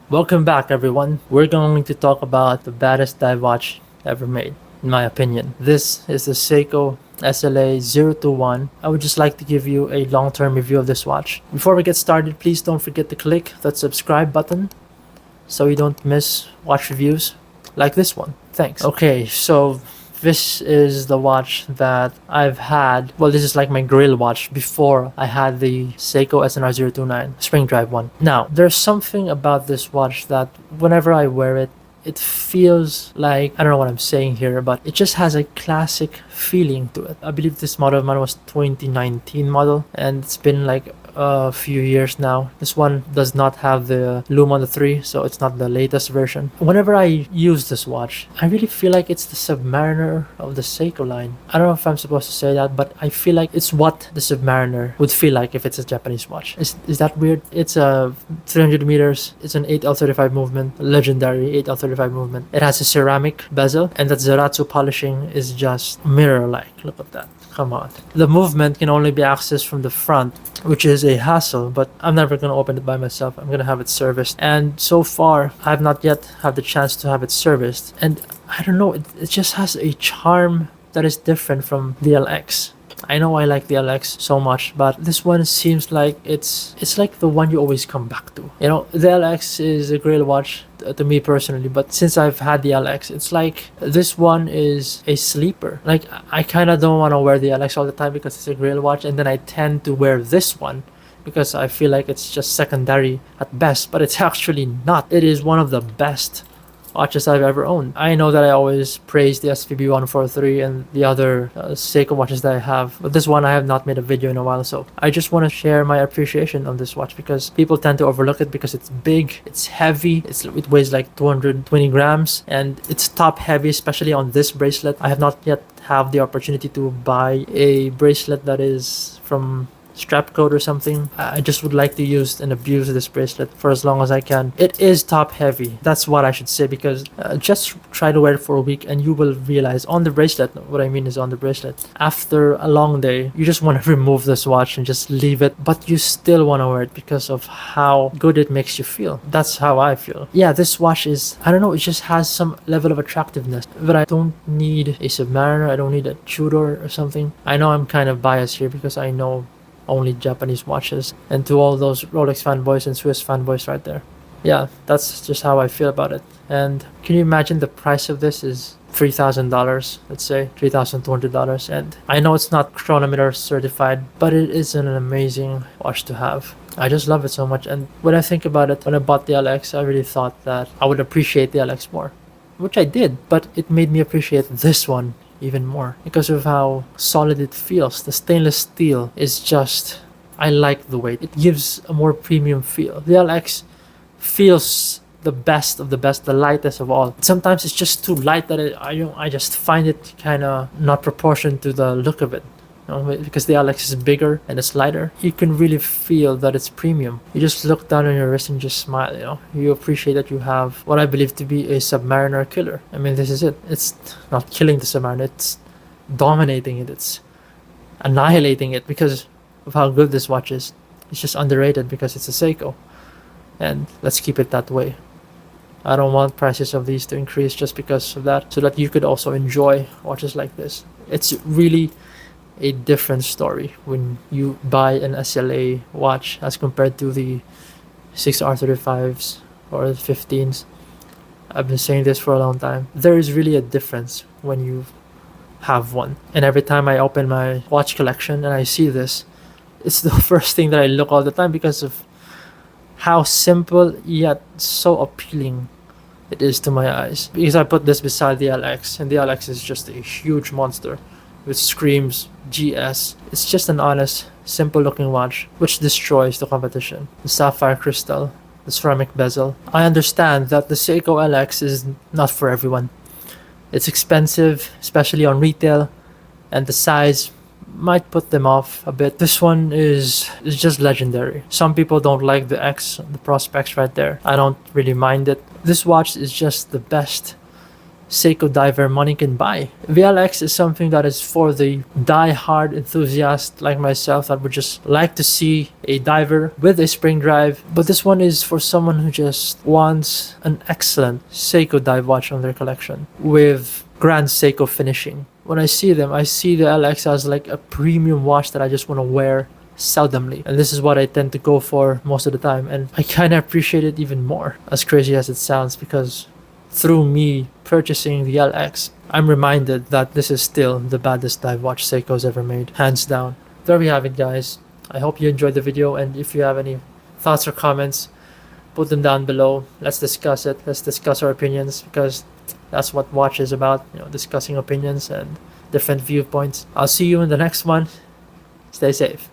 Welcome back, everyone. We're going to talk about the baddest dive watch ever made, in my opinion. This is the Seiko SLA021. I would just like to give you a long-term review of this watch. Before we get started, please don't forget to click that subscribe button so you don't miss watch reviews like this one. Thanks. Okay, so this is the watch that I've had. Well, this is like my grill watch before I had the Seiko SLA029 spring drive one. Now, there's something about this watch that whenever I wear it, it feels like, I don't know what I'm saying here, but it just has a classic feeling to it. I believe this model of mine was 2019 model, and it's been like a few years now. This one does not have the lume on the 3, so it's not the latest version. Whenever I use this watch, I really feel like it's the Submariner of the Seiko line. I don't know if I'm supposed to say that, but I feel like it's what the Submariner would feel like if it's a Japanese watch. Is that weird? It's a 300 meters. It's an 8L35 movement, legendary 8L35 movement. It has a ceramic bezel, and that Zaratsu polishing is just mirror-like. Look at that. Come on. The movement can only be accessed from the front, which is a hassle, but I'm never going to open it by myself. I'm going to have it serviced. And so far, I have not yet had the chance to have it serviced. And I don't know, it just has a charm that is different from the LX. I know I like the LX so much, but this one seems like it's like the one you always come back to. You know, the LX is a great watch to me personally, but since I've had the LX, it's like this one is a sleeper. Like, I kind of don't want to wear the LX all the time because it's a great watch, and then I tend to wear this one because I feel like it's just secondary at best, but it's actually not. It is one of the best watches I've ever owned. I know that I always praise the SVB 143 and the other Seiko watches that I have, but this one I have not made a video in a while, so I just want to share my appreciation on this watch because people tend to overlook it because it's big, it's heavy, it weighs like 220 grams, and it's top heavy, especially on this bracelet. I have not yet have the opportunity to buy a bracelet that is from strap code or something. I just would like to use and abuse this bracelet for as long as I can. It is top heavy, that's what I should say, because just try to wear it for a week and you will realize on the bracelet, what I mean is on the bracelet, after a long day you just want to remove this watch and just leave it, but you still want to wear it because of how good it makes you feel. That's how I feel. Yeah, this watch is, I don't know, it just has some level of attractiveness, but I don't need a Submariner, I don't need a Tudor or something. I know I'm kind of biased here because I know only Japanese watches, and to all those Rolex fanboys and Swiss fanboys right there, yeah, that's just how I feel about it. And can you imagine the price of this is $3,000, let's say $3,200, and I know it's not chronometer certified, but it is an amazing watch to have. I just love it so much, and when I think about it, when I bought the LX, I really thought that I would appreciate the LX more, which I did, but it made me appreciate this one even more because of how solid it feels. The stainless steel is just, I like the weight. It gives a more premium feel. The LX feels the best of the best, the lightest of all. Sometimes it's just too light that I just find it kind of not proportioned to the look of it. You know, because the LX is bigger and it's lighter, you can really feel that it's premium. You just look down on your wrist and just smile, you know. You appreciate that you have what I believe to be a Submariner killer. I mean, this is it. It's not killing the Submariner, it's dominating it. It's annihilating it because of how good this watch is. It's just underrated because it's a Seiko. And let's keep it that way. I don't want prices of these to increase just because of that, so that you could also enjoy watches like this. It's really a different story when you buy an SLA watch as compared to the 6R35s or the 15s. I've been saying this for a long time. There is really a difference when you have one. And every time I open my watch collection and I see this, it's the first thing that I look all the time because of how simple yet so appealing it is to my eyes. Because I put this beside the LX, and the LX is just a huge monster which screams GS. It's just an honest simple looking watch which destroys the competition. The sapphire crystal, the ceramic bezel. I understand that the Seiko LX is not for everyone. It's expensive, especially on retail, and the size might put them off a bit. This one is just legendary. Some people don't like the X, the prospects right there. I don't really mind it. This watch is just the best Seiko diver money can buy. The LX is something that is for the die-hard enthusiast like myself that would just like to see a diver with a spring drive, but this one is for someone who just wants an excellent Seiko dive watch on their collection with grand Seiko finishing. When I see them, I see the LX as like a premium watch that I just want to wear seldomly, and this is what I tend to go for most of the time, and I kind of appreciate it even more, as crazy as it sounds, because through me purchasing the LX, I'm reminded that this is still the baddest dive watch Seiko's ever made, hands down. There we have it, guys. I hope you enjoyed the video, and if you have any thoughts or comments, put them down below. Let's discuss it. Let's discuss our opinions, because that's what watch is about, you know, discussing opinions and different viewpoints. I'll see you in the next one. Stay safe.